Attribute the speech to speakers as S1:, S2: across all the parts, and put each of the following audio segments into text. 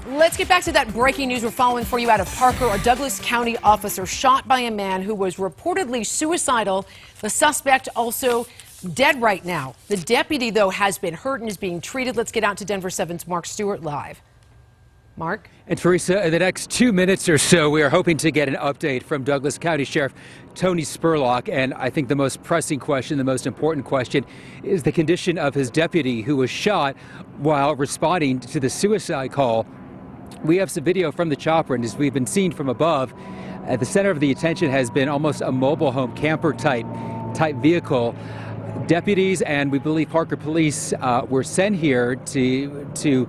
S1: Let's get back to that breaking news we're following for you out of Parker. A Douglas County officer shot by a man who was reportedly suicidal. The suspect also dead right now. The deputy, though, has been hurt and is being treated. Let's get out to Denver 7's Mark Stewart live. Mark?
S2: And Teresa, in the next 2 minutes or so, we are hoping to get an update from Douglas County Sheriff Tony Spurlock. And I think the most pressing question, the most important question, is the condition of his deputy who was shot while responding to the suicide call. We have some video from the chopper, and as we've been seeing from above, at the center of the attention has been almost a mobile home camper type vehicle. Deputies and we believe Parker police were sent here to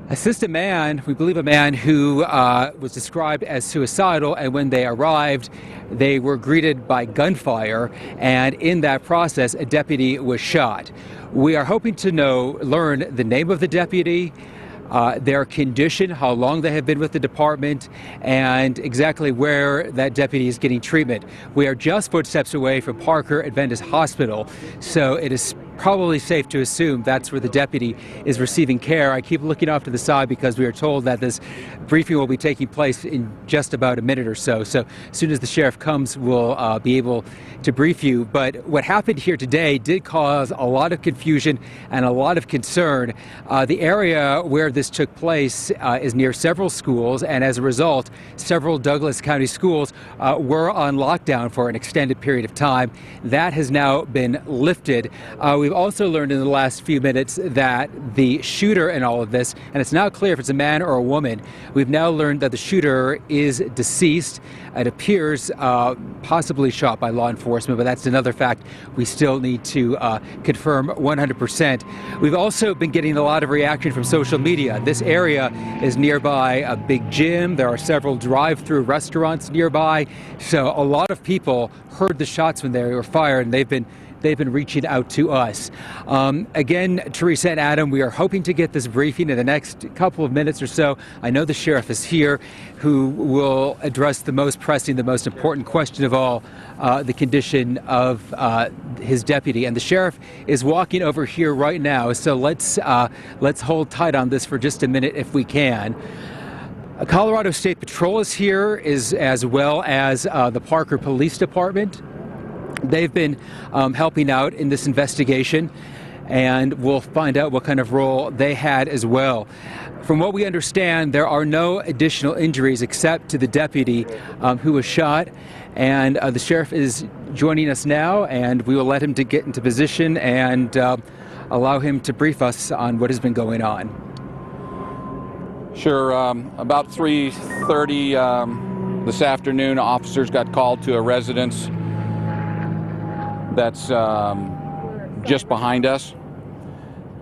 S2: assist a man, we believe a man who was described as suicidal, and when they arrived, they were greeted by gunfire, and in that process, a deputy was shot. We are hoping to learn the name of the deputy, their condition, how long they have been with the department, and exactly where that deputy is getting treatment. We are just footsteps away from Parker Adventist Hospital, so it is probably safe to assume that's where the deputy is receiving care. I keep looking off to the side because we are told that this briefing will be taking place in just about a minute or so. So as soon as the sheriff comes, we'll be able to brief you. But what happened here today did cause a lot of confusion and a lot of concern. The area where this took place is near several schools, and as a result, several Douglas County schools were on lockdown for an extended period of time. That has now been lifted. We've also learned in the last few minutes that the shooter in all of this, and it's not clear if it's a man or a woman, we've now learned that the shooter is deceased. It appears possibly shot by law enforcement, but that's another fact we still need to confirm 100%. We've also been getting a lot of reaction from social media. This area is nearby a big gym. There are several drive-through restaurants nearby. So a lot of people heard the shots when they were fired, and they've been reaching out to us. Again, Teresa and Adam, we are hoping to get this briefing in the next couple of minutes or so. I know the sheriff is here, who will address the most pressing, the most important question of all, the condition of his deputy. And the sheriff is walking over here right now, so let's hold tight on this for just a minute if we can. Colorado State Patrol is here, as well as the Parker Police Department. They've been helping out in this investigation, and we'll find out what kind of role they had as well. From what we understand, there are no additional injuries except to the deputy who was shot, and the sheriff is joining us now, and we will let him to get into position and allow him to brief us on what has been going on.
S3: Sure. About 3:30 this afternoon, officers got called to a residence that's just behind us,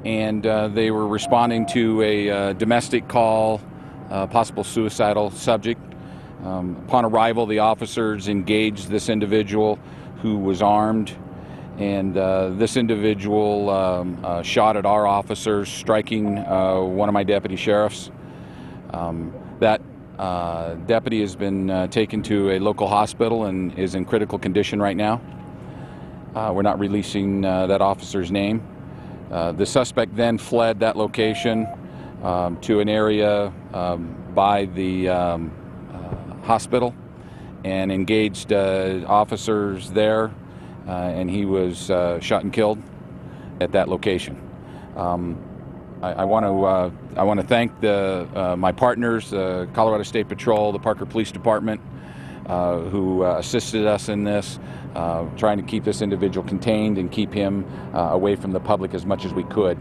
S3: and they were responding to a domestic call, possible suicidal subject. Upon arrival, the officers engaged this individual who was armed, and this individual shot at our officers, striking one of my deputy sheriffs. That deputy has been taken to a local hospital and is in critical condition right now. We're not releasing that officer's name. The suspect then fled that location to an area by the hospital and engaged officers there, and he was shot and killed at that location. I want to thank my partners, Colorado State Patrol, the Parker Police Department, who assisted us in this, trying to keep this individual contained and keep him away from the public as much as we could.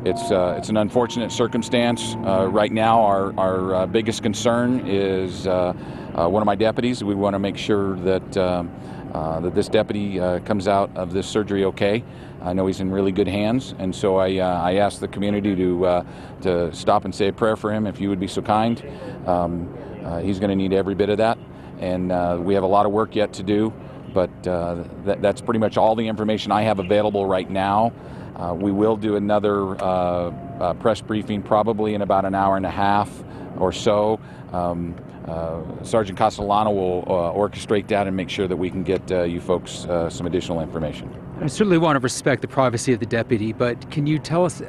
S3: It's an unfortunate circumstance. Right now, our biggest concern is one of my deputies. We want to make sure that that this deputy comes out of this surgery okay. I know he's in really good hands, and so I asked the community to stop and say a prayer for him, if you would be so kind. He's going to need every bit of that, and we have a lot of work yet to do, but that's pretty much all the information I have available right now. We will do another press briefing probably in about an hour and a half or so. Sergeant Castellano will orchestrate that and make sure that we can get you folks some additional information.
S2: I certainly want to respect the privacy of the deputy, but can you tell us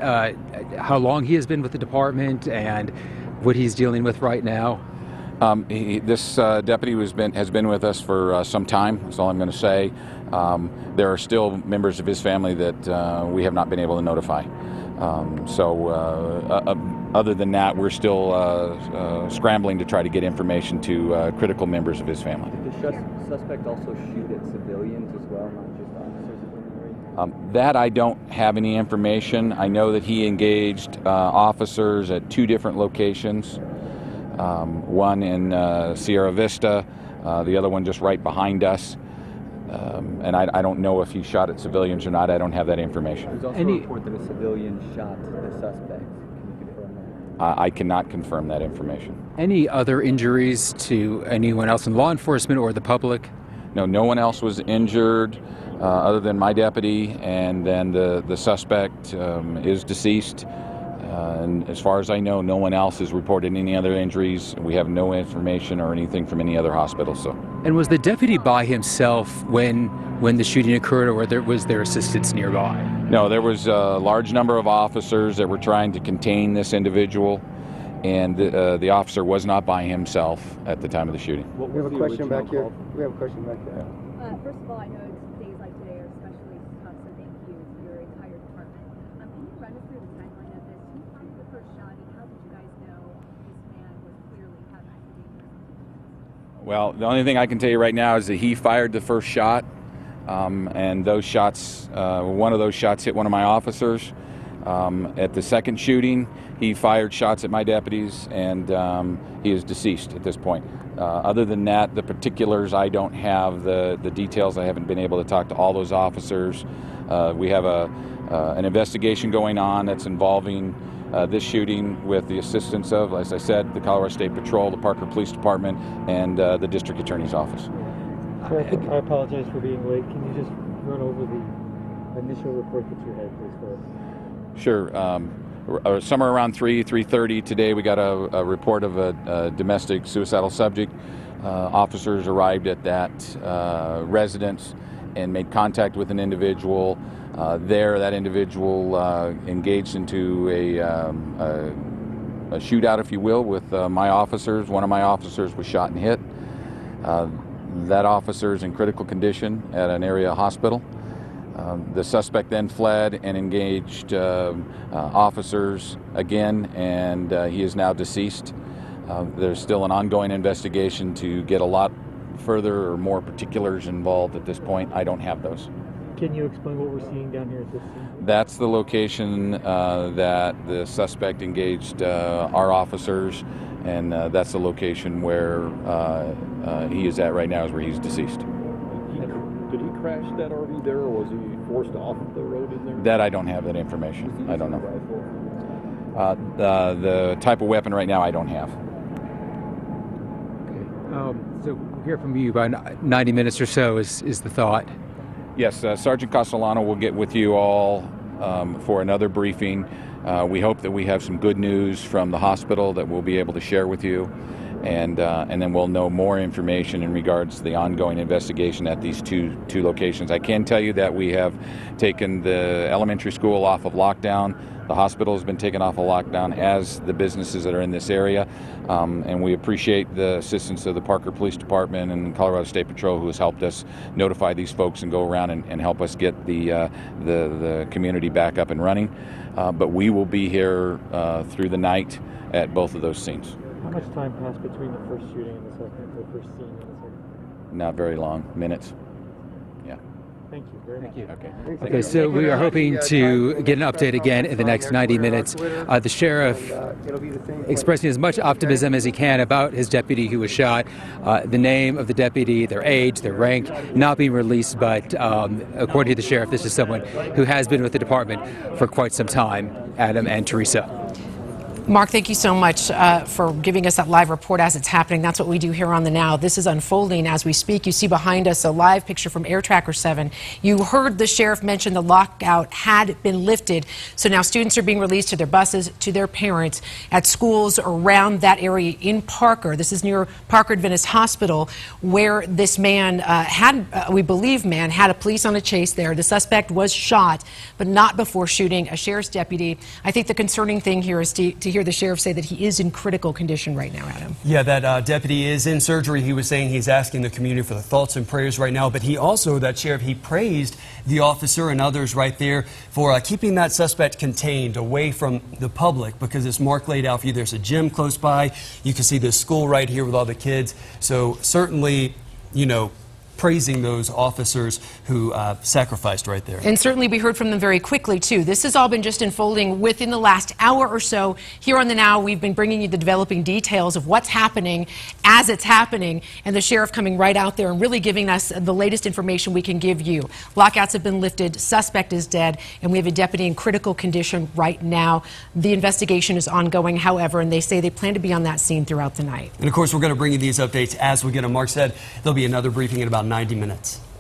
S2: how long he has been with the department and what he's dealing with right now?
S3: This deputy has been with us for some time. That's all I'm going to say. There are still members of his family that we have not been able to notify. Other than that, we're still scrambling to try to get information to critical members of his family.
S4: Did the suspect also shoot at civilians as well, not just officers in the area?
S3: That I don't have any information. I know that he engaged officers at 2 different locations. One in Sierra Vista, the other one just right behind us. And I don't know if he shot at civilians or not. I don't have that information.
S4: There's also a report that a civilian shot the suspect. Can you confirm that?
S3: I cannot confirm that information.
S2: Any other injuries to anyone else in law enforcement or the public?
S3: No, no one else was injured other than my deputy, and then the suspect is deceased. And as far as I know, no one else has reported any other injuries. We have no information or anything from any other hospital. So.
S2: And was the deputy by himself when the shooting occurred, or was there assistance nearby?
S3: No, there was a large number of officers that were trying to contain this individual, and the officer was not by himself at the time of the shooting.
S5: We have a question back here. We have a question back there.
S6: First of all, I know days like today are especially tough, so thank you to your entire department. Can you run us through the timeline of this? Who fired the first shot, and how did you guys know this man was clearly having dangerous?
S3: Well, the only thing I can tell you right now is that he fired the first shot, and those shots, one of those shots hit one of my officers. At the second shooting, he fired shots at my deputies, and he is deceased at this point. Other than that, the particulars, I don't have the details. I haven't been able to talk to all those officers. We have an investigation going on that's involving this shooting with the assistance of, as I said, the Colorado State Patrol, the Parker Police Department, and the District Attorney's Office.
S5: Sir, I apologize for being late. Can you just run over the initial report that you had, please, for us?
S3: Sure. Somewhere around 3:30 today, we got a report of a domestic suicidal subject. Officers arrived at that residence and made contact with an individual. That individual engaged into a shootout, if you will, with my officers. One of my officers was shot and hit. That officer is in critical condition at an area hospital. The suspect then fled and engaged officers again, and he is now deceased. There's still an ongoing investigation to get a lot further or more particulars involved at this point. I don't have those.
S5: Can you explain what we're seeing down here at this scene?
S3: That's the location that the suspect engaged our officers, and that's the location where he is at right now, is where he's deceased.
S7: Did he crash that RV there, or was he forced off the road in there?
S3: That I don't have that information. I don't know. The type of weapon right now I don't have.
S2: Okay. So we'll hear from you about 90 minutes or so is the thought.
S3: Yes, Sergeant Castellano will get with you all for another briefing. We hope that we have some good news from the hospital that we'll be able to share with you. And then we'll know more information in regards to the ongoing investigation at these two locations. I can tell you that we have taken the elementary school off of lockdown. The hospital has been taken off of lockdown, as the businesses that are in this area. And we appreciate the assistance of the Parker Police Department and Colorado State Patrol, who has helped us notify these folks and go around and help us get the community back up and running. But we will be here through the night at both of those scenes.
S5: How much time passed between the first shooting and the first scene and the second?
S3: Not very long, minutes. Yeah.
S5: Thank you very much.
S3: Okay.
S2: Okay, so we are hoping to get an update again in the next 90 minutes. The sheriff expressing as much optimism as he can about his deputy who was shot. The name of the deputy, their age, their rank, not being released, but according to the sheriff, this is someone who has been with the department for quite some time, Adam and Teresa.
S1: Mark, thank you so much for giving us that live report as it's happening. That's what we do here on the Now. This is unfolding as we speak. You see behind us a live picture from Air Tracker 7. You heard the sheriff mention the lockout had been lifted, so now students are being released to their buses, to their parents at schools around that area in Parker. This is near Parker Adventist Hospital, where this man we believe had a police on a chase there. The suspect was shot, but not before shooting a sheriff's deputy. I think the concerning thing here is to hear the sheriff say that he is in critical condition right now, Adam.
S8: Yeah, that deputy is in surgery. He was saying he's asking the community for the thoughts and prayers right now, but he also, that sheriff, he praised the officer and others right there for keeping that suspect contained away from the public, because as Mark laid out for you, there's a gym close by. You can see this school right here with all the kids. So certainly, you know, praising those officers who sacrificed right there.
S1: And certainly we heard from them very quickly, too. This has all been just unfolding within the last hour or so. Here on the Now, we've been bringing you the developing details of what's happening as it's happening, and the sheriff coming right out there and really giving us the latest information we can give you. Lockouts have been lifted, suspect is dead, and we have a deputy in critical condition right now. The investigation is ongoing, however, and they say they plan to be on that scene throughout the night.
S8: And of course, we're going to bring you these updates as we get them. Mark said there'll be another briefing in about 90 minutes.